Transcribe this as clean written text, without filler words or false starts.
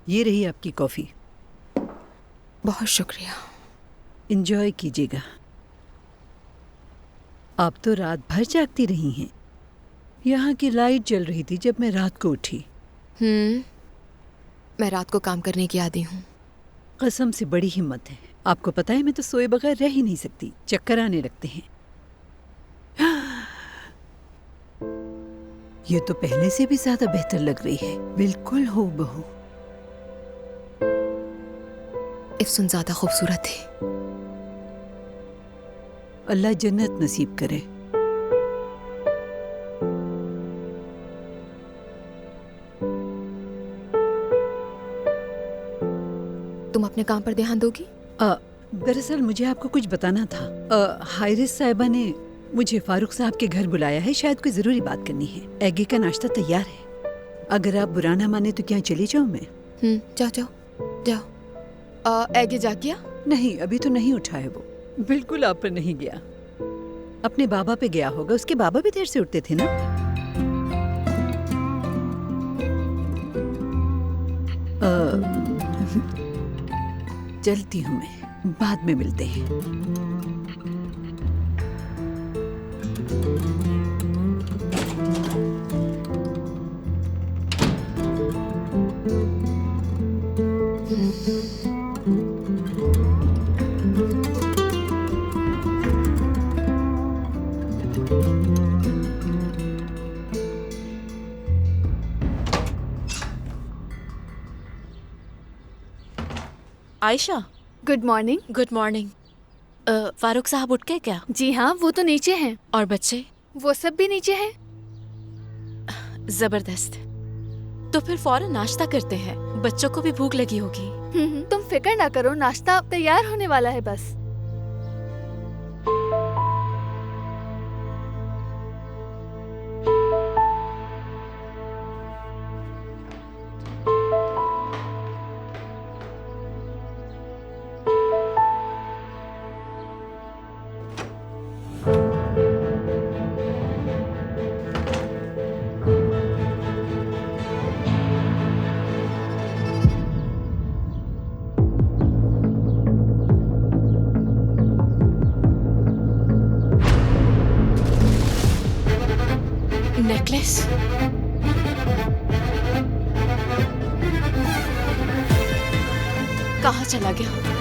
ये रही आपकी कॉफ़ी। बहुत शुक्रिया। एंजॉय कीजिएगा। आप तो रात भर जागती रही हैं। यहाँ की लाइट जल रही थी जब मैं रात को उठी। मैं रात को काम करने की आदी हूँ। कसम से बड़ी हिम्मत है। आपको पता है मैं तो सोए बगैर रह ही नहीं सकती, चक्कर आने लगते हैं। ये तो पहले से भी ज्यादा बेहतर लग रही है, बिल्कुल हूबहू। इफ्सुन ज्यादा खूबसूरत थी। अल्लाह जन्नत नसीब करे। तुम अपने काम पर ध्यान दोगी? दरअसल मुझे आपको कुछ बताना था। हायरिस साहिबा ने मुझे फारूक साहब के घर बुलाया है, शायद कोई जरूरी बात करनी है। एगे का नाश्ता तैयार है, अगर आप बुरा ना माने तो क्या चली जाऊं मैं? जाओ जाओ जाओ। एगे जाग गया? नहीं, अभी तो नहीं उठा है वो। बिल्कुल आप पर नहीं गया, अपने बाबा पे गया होगा। उसके बाबा भी देर से उठते थे ना। चलती हूँ मैं, बाद में मिलते हैं। Ayesha, good morning. Good morning. Farooq साहब उठ गए क्या? जी हाँ, वो तो नीचे हैं। और बच्चे? वो सब भी नीचे हैं। जबरदस्त। तो फिर फौरन नाश्ता करते हैं, बच्चों को भी भूख लगी होगी। तुम फिक्र ना करो, नाश्ता तैयार होने वाला है बस। नेकलेस? कहाँ चला गया?